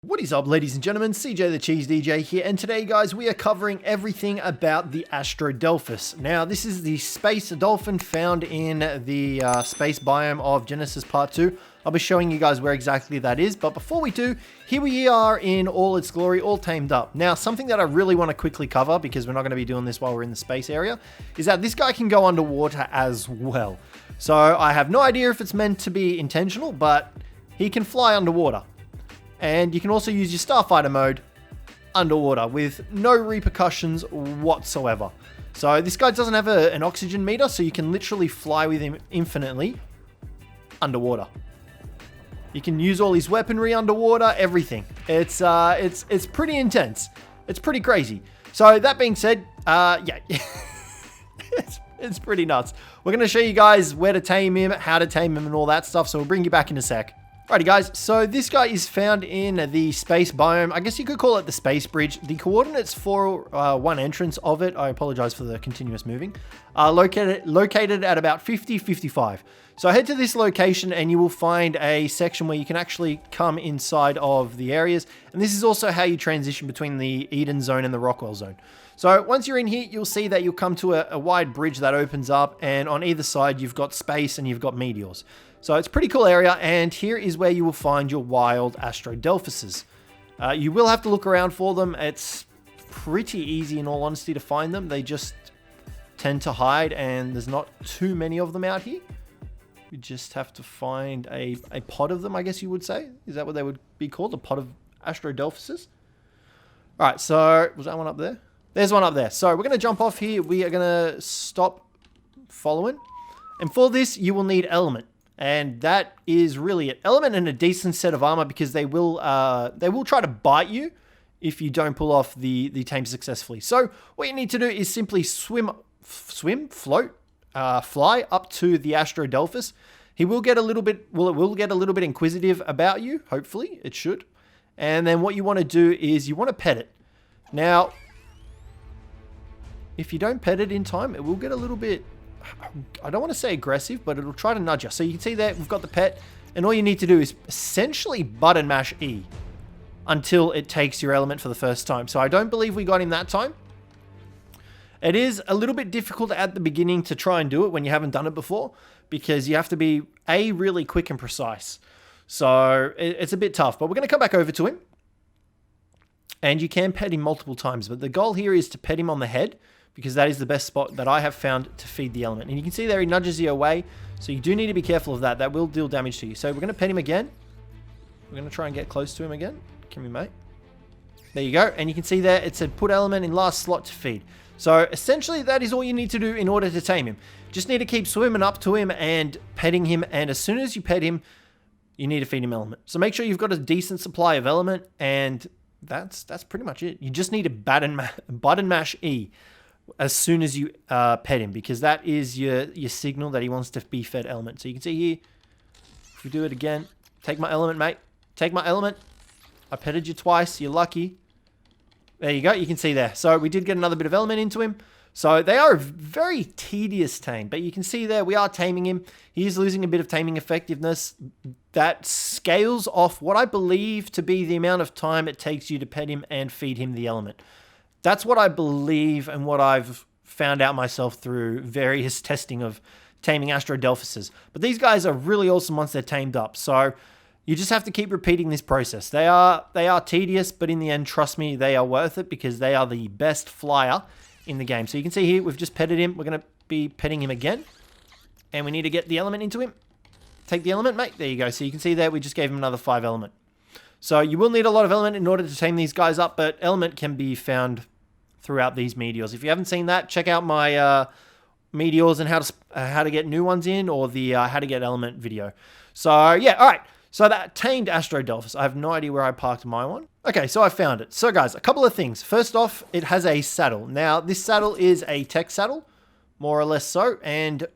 What is up, ladies and gentlemen? Cjthecheesedj here, and today, guys, we are covering everything about the Astrodelphis. Now, this is the space dolphin found in the space biome of Genesis Part 2. I'll be showing you guys where exactly that is, but before we do, here we are in all its glory, all tamed up. Now, something that I really want to quickly cover, because we're not going to be doing this while we're in the space area, is that this guy can go underwater as well. So, I have no idea if it's meant to be intentional, but he can fly underwater. And you can also use your Starfighter mode underwater with no repercussions whatsoever. So this guy doesn't have an oxygen meter, so you can literally fly with him infinitely underwater. You can use all his weaponry underwater, everything. It's pretty intense. It's pretty crazy. So that being said, yeah, it's pretty nuts. We're going to show you guys where to tame him, how to tame him, and all that stuff. So we'll bring you back in a sec. Alrighty guys, so this guy is found in the space biome. I guess you could call it the space bridge. The coordinates for one entrance of it, I apologize for the continuous moving, are located at about 50-55. So head to this location and you will find a section where you can actually come inside of the areas. And this is also how you transition between the Eden zone and the Rockwell zone. So once you're in here, you'll see that you'll come to a wide bridge that opens up, and on either side you've got space and you've got meteors. So it's a pretty cool area, and here is where you will find your wild Astrodelphises. You will have to look around for them. It's pretty easy, in all honesty, to find them. They just tend to hide, and there's not too many of them out here. You just have to find a pod of them, I guess you would say. Is that what they would be called? A pod of Astrodelphises? All right, so was that one up there? There's one up there. So we're going to jump off here. We are going to stop following. And for this, you will need element. And that is really it. Element and a decent set of armor, because they will try to bite you if you don't pull off the tame successfully. So what you need to do is simply float, fly up to the Astrodelphis. He will get a little bit, well, it will get a little bit inquisitive about you. Hopefully, it should. And then what you want to do is you want to pet it. Now, if you don't pet it in time, it will get a little bit, I don't want to say aggressive, but it'll try to nudge us. So you can see there, we've got the pet, and all you need to do is essentially button mash E until it takes your element for the first time. So I don't believe we got him that time. It is a little bit difficult at the beginning to try and do it when you haven't done it before, because you have to be, really quick and precise. So it's a bit tough, but we're going to come back over to him. And you can pet him multiple times, but the goal here is to pet him on the head, because that is the best spot that I have found to feed the element. And you can see there he nudges you away, so you do need to be careful of that. That will deal damage to you. So we're going to pet him again. We're going to try and get close to him again. Can we, mate? There you go. And you can see there it said put element in last slot to feed. So essentially that is all you need to do in order to tame him. Just need to keep swimming up to him and petting him, and as soon as you pet him, you need to feed him element. So make sure you've got a decent supply of element, and that's pretty much it. You just need to button mash E as soon as you pet him, because that is your signal that he wants to be fed element. So you can see here, if we do it again, take my element, mate. Take my element. I petted you twice. You're lucky. There you go. You can see there. So we did get another bit of element into him. So they are a very tedious tame, but you can see there we are taming him. He is losing a bit of taming effectiveness. That scales off what I believe to be the amount of time it takes you to pet him and feed him the element. That's what I believe, and what I've found out myself through various testing of taming Astrodelphises. But these guys are really awesome once they're tamed up. So you just have to keep repeating this process. They are tedious, but in the end, trust me, they are worth it, because they are the best flyer in the game. So you can see here, we've just petted him. We're going to be petting him again. And we need to get the element into him. Take the element, mate. There you go. So you can see there, we just gave him another 5 element. So you will need a lot of element in order to tame these guys up, but element can be found throughout these meteors. If you haven't seen that, check out my meteors and how to get new ones in, or the how to get element video. So yeah, all right. So that tamed Astrodelphis, I have no idea where I parked my one. Okay, so I found it. So guys, a couple of things. First off, it has a saddle. Now, this saddle is a tech saddle, more or less so, and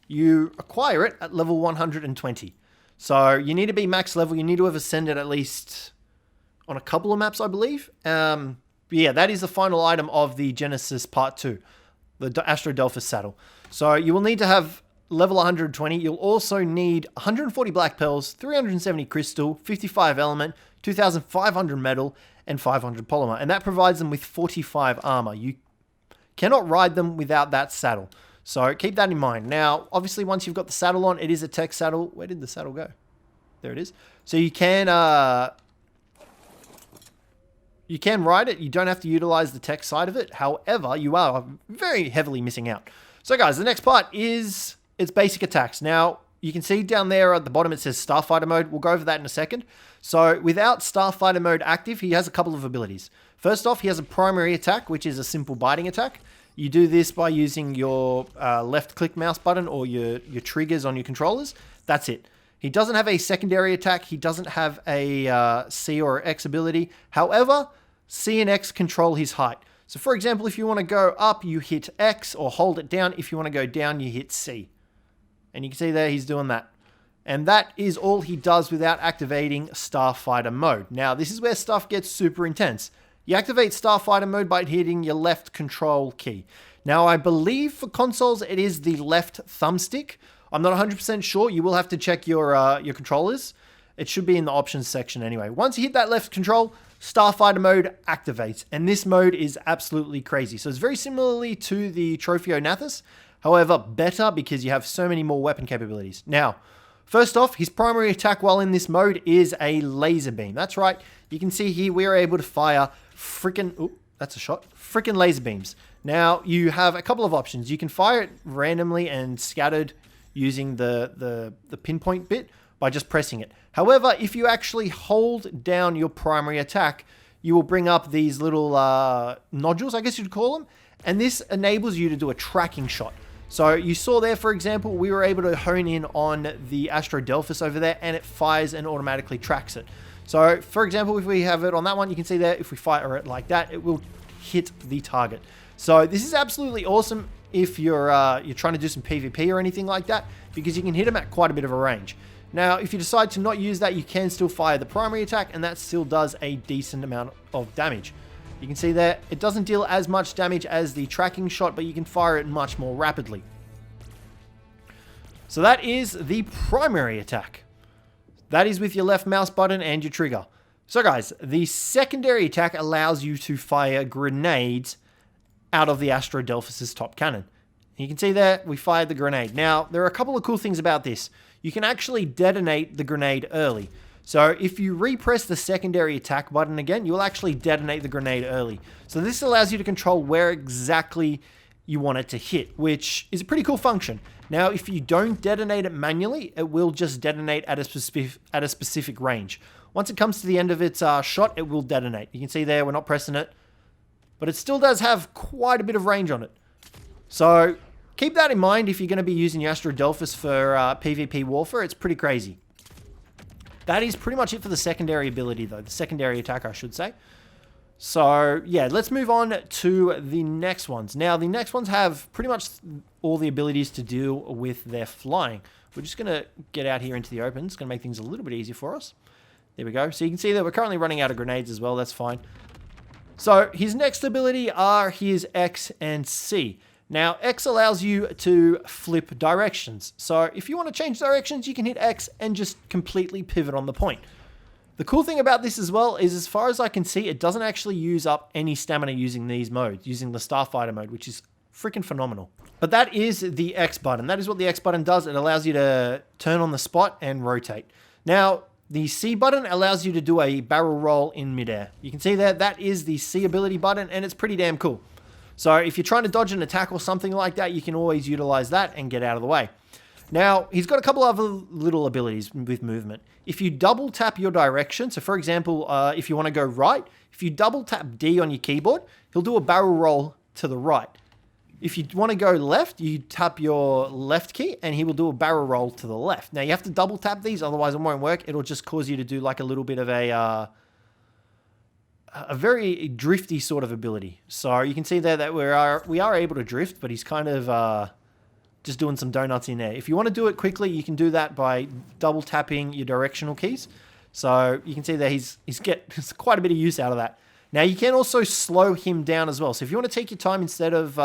you acquire it at level 120. So you need to be max level. You need to have ascended at least on a couple of maps, I believe. But yeah, that is the final item of the Genesis Part 2, the Astrodelphis saddle. So you will need to have level 120. You'll also need 140 black pearls, 370 crystal, 55 element, 2,500 metal, and 500 polymer. And that provides them with 45 armor. You cannot ride them without that saddle. So keep that in mind. Now, obviously, once you've got the saddle on, it is a tech saddle. Where did the saddle go? There it is. So you can ride it. You don't have to utilize the tech side of it. However, you are very heavily missing out. So guys, the next part is its basic attacks. Now, you can see down there at the bottom, it says Starfighter mode. We'll go over that in a second. So without Starfighter mode active, he has a couple of abilities. First off, he has a primary attack, which is a simple biting attack. You do this by using your left click mouse button or your triggers on your controllers. That's it. He doesn't have a secondary attack. He doesn't have a C or X ability. However, C and X control his height. So for example, if you want to go up, you hit X or hold it down. If you want to go down, you hit C. And you can see there he's doing that. And that is all he does without activating Starfighter mode. Now, this is where stuff gets super intense. You activate Starfighter mode by hitting your left control key. Now, I believe for consoles, it is the left thumbstick. I'm not 100% sure. You will have to check your controllers. It should be in the options section anyway. Once you hit that left control, Starfighter mode activates. And this mode is absolutely crazy. So it's very similarly to the Tropheonathus. However, better because you have so many more weapon capabilities. Now, first off, his primary attack while in this mode is a laser beam. That's right. You can see here we are able to fire freaking laser beams. Now, you have a couple of options. You can fire it randomly and scattered using the pinpoint bit by just pressing it. However, if you actually hold down your primary attack, you will bring up these little nodules, I guess you'd call them, and this enables you to do a tracking shot. So you saw there, for example, we were able to hone in on the Astrodelphis over there, and it fires and automatically tracks it. So, for example, if we have it on that one, you can see there, if we fire it like that, it will hit the target. So this is absolutely awesome if you're trying to do some PvP or anything like that, because you can hit them at quite a bit of a range. Now, if you decide to not use that, you can still fire the primary attack, and that still does a decent amount of damage. You can see there, it doesn't deal as much damage as the tracking shot, but you can fire it much more rapidly. So that is the primary attack. That is with your left mouse button and your trigger. So guys, the secondary attack allows you to fire grenades out of the Astrodelphis' top cannon. You can see there, we fired the grenade. Now, there are a couple of cool things about this. You can actually detonate the grenade early. So if you repress the secondary attack button again, you will actually detonate the grenade early. So this allows you to control where exactly you want it to hit, which is a pretty cool function. Now, if you don't detonate it manually, it will just detonate at a specific range. Once it comes to the end of its shot, it will detonate. You can see there, we're not pressing it, but it still does have quite a bit of range on it. So keep that in mind if you're going to be using your Astrodelphis for PvP warfare. It's pretty crazy. That is pretty much it for the secondary ability, though. The secondary attack, I should say. So, yeah, let's move on to the next ones. Now, the next ones have pretty much all the abilities to deal with their flying. We're just going to get out here into the open. It's going to make things a little bit easier for us. There we go. So you can see that we're currently running out of grenades as well. That's fine. So his next ability are his X and C. Now, X allows you to flip directions. So if you want to change directions, you can hit X and just completely pivot on the point. The cool thing about this as well is, as far as I can see, it doesn't actually use up any stamina using these modes, using the Starfighter mode, which is freaking phenomenal. But that is the X button. That is what the X button does. It allows you to turn on the spot and rotate. Now, the C button allows you to do a barrel roll in midair. You can see there, that is the C ability button, and it's pretty damn cool. So if you're trying to dodge an attack or something like that, you can always utilize that and get out of the way. Now, he's got a couple other little abilities with movement. If you double tap your direction, so for example, if you want to go right, if you double tap D on your keyboard, he'll do a barrel roll to the right. If you want to go left, you tap your left key and he will do a barrel roll to the left. Now, you have to double tap these, otherwise it won't work. It'll just cause you to do like a little bit of a very drifty sort of ability. So you can see there that we are able to drift, but he's kind of just doing some donuts in there. If you want to do it quickly, you can do that by double tapping your directional keys. So you can see that he's quite a bit of use out of that. Now you can also slow him down as well. So if you want to take your time instead of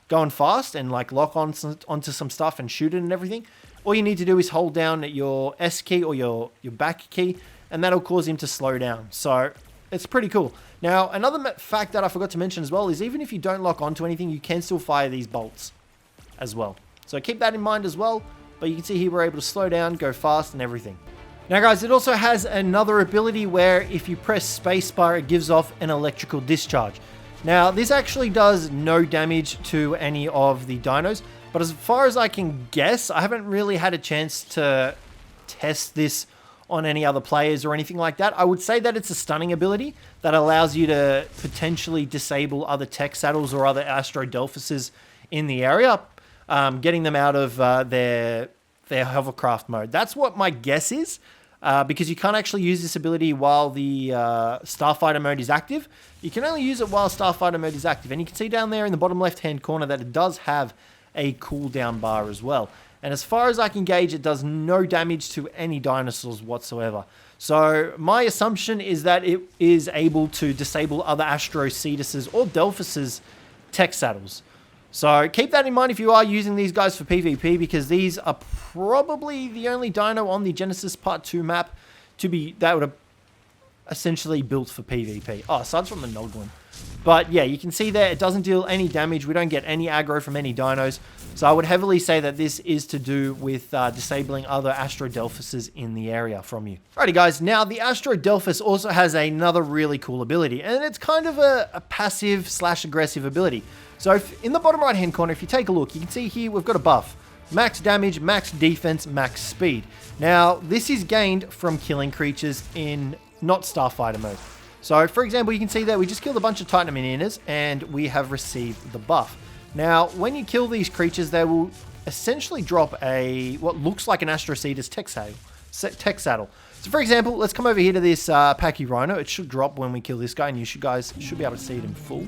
going fast and like lock onto some stuff and shoot it and everything, all you need to do is hold down your S key or your back key, and that'll cause him to slow down. So it's pretty cool. Now, another fact that I forgot to mention as well is even if you don't lock onto anything, you can still fire these bolts as well. So keep that in mind as well. But you can see here we're able to slow down, go fast, and everything. Now guys, it also has another ability where if you press spacebar, it gives off an electrical discharge. Now, this actually does no damage to any of the dinos, but as far as I can guess, I haven't really had a chance to test this on any other players or anything like that. I would say that it's a stunning ability that allows you to potentially disable other tech saddles or other Astrodelphises in the area, getting them out of their hovercraft mode. That's what my guess is, because you can't actually use this ability while the Starfighter mode is active. You can only use it while Starfighter mode is active. And you can see down there in the bottom left-hand corner that it does have a cooldown bar as well. And as far as I can gauge, it does no damage to any dinosaurs whatsoever. So my assumption is that it is able to disable other Astroceedses or Delphises tech saddles. So keep that in mind if you are using these guys for PvP, because these are probably the only dino on the Genesis Part 2 map that would have essentially built for PvP. Oh, aside from the Noglin. But yeah, you can see there it doesn't deal any damage. We don't get any aggro from any dinos. So I would heavily say that this is to do with disabling other Astrodelphises in the area from you. Alrighty guys, now the Astrodelphis also has another really cool ability, and it's kind of a passive / aggressive ability. So in the bottom right hand corner, if you take a look, you can see here we've got a buff. Max damage, max defense, max speed. Now this is gained from killing creatures in not Starfighter mode. So for example, you can see that we just killed a bunch of Titanimineas and we have received the buff. Now when you kill these creatures, they will essentially drop what looks like an Astroceedj tech saddle. So for example, let's come over here to this Pachyrhino. It should drop when we kill this guy, and you guys should be able to see it in full.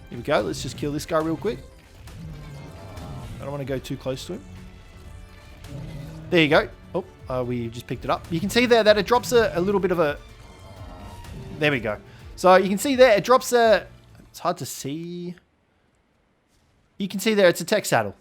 Here we go. Let's just kill this guy real quick. I don't want to go too close to him. There you go. Oh, we just picked it up. You can see there that it drops a little bit of a... There we go. So you can see there it drops a... It's hard to see. You can see there it's a tech saddle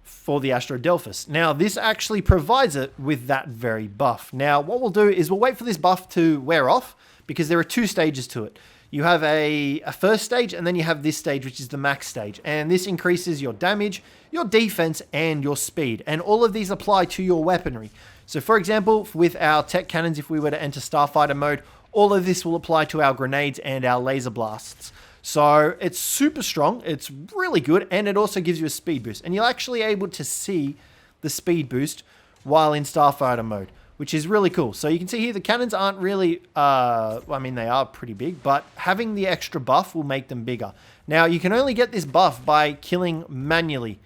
for the Astrodelphis. Now, this actually provides it with that very buff. Now, what we'll do is we'll wait for this buff to wear off, because there are 2 stages to it. You have a first stage, and then you have this stage, which is the max stage. And this increases your damage, your defense, and your speed. And all of these apply to your weaponry. So for example, with our tech cannons, if we were to enter Starfighter mode, all of this will apply to our grenades and our laser blasts. So it's super strong, it's really good, and it also gives you a speed boost. And you're actually able to see the speed boost while in Starfighter mode, which is really cool. So you can see here the cannons aren't really, I mean, they are pretty big, but having the extra buff will make them bigger. Now, you can only get this buff by killing manually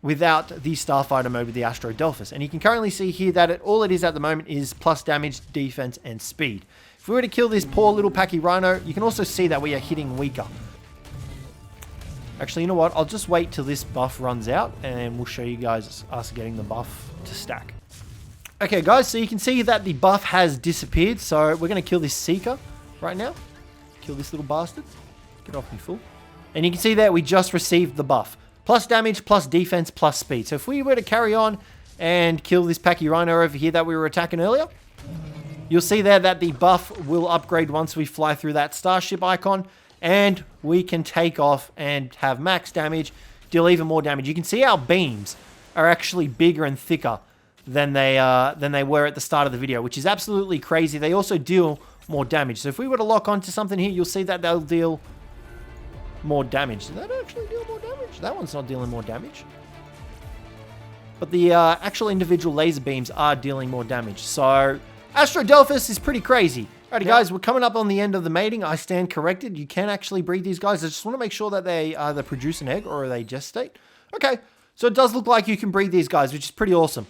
without the Starfighter mode with the Astrodelphis. And you can currently see here that all it is at the moment is plus damage, defense, and speed. If we were to kill this poor little Pachyrhino, you can also see that we are hitting weaker. Actually, you know what? I'll just wait till this buff runs out, and we'll show you guys us getting the buff to stack. Okay, guys, so you can see that the buff has disappeared. So we're going to kill this Seeker right now. Kill this little bastard. Get off me, fool. And you can see that we just received the buff. Plus damage, plus defense, plus speed. So if we were to carry on and kill this Pachyrhino over here that we were attacking earlier, you'll see there that the buff will upgrade once we fly through that starship icon, and we can take off and have max damage, deal even more damage. You can see our beams are actually bigger and thicker than they were at the start of the video, which is absolutely crazy. They also deal more damage. So if we were to lock onto something here, you'll see that they'll deal more damage. Did that actually deal more damage? That one's not dealing more damage. But the actual individual laser beams are dealing more damage. So Astrodelphis is pretty crazy. Alrighty, guys, we're coming up on the end of the mating. I stand corrected. You can actually breed these guys. I just want to make sure that they either produce an egg or they gestate. Okay, so it does look like you can breed these guys, which is pretty awesome.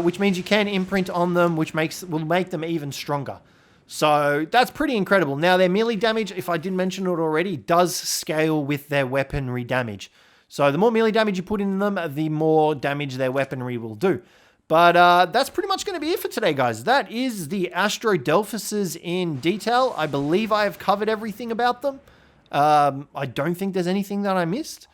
Which means you can imprint on them, which will make them even stronger. So that's pretty incredible. Now, their melee damage, if I didn't mention it already, does scale with their weaponry damage. So the more melee damage you put in them, the more damage their weaponry will do. But that's pretty much going to be it for today, guys. That is the Astrodelphises in detail. I believe I have covered everything about them. I don't think there's anything that I missed.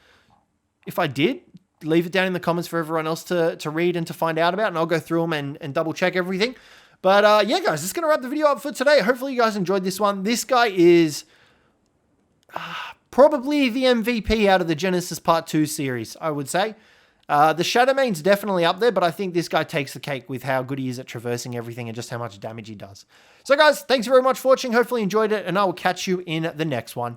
If I did, leave it down in the comments for everyone else to read and to find out about, and I'll go through them and double check everything. But yeah, guys, that's going to wrap the video up for today. Hopefully you guys enjoyed this one. This guy is probably the MVP out of the Genesis Part 2 series, I would say. The Shadowmane's definitely up there, but I think this guy takes the cake with how good he is at traversing everything and just how much damage he does. So guys, thanks very much for watching. Hopefully you enjoyed it, and I will catch you in the next one.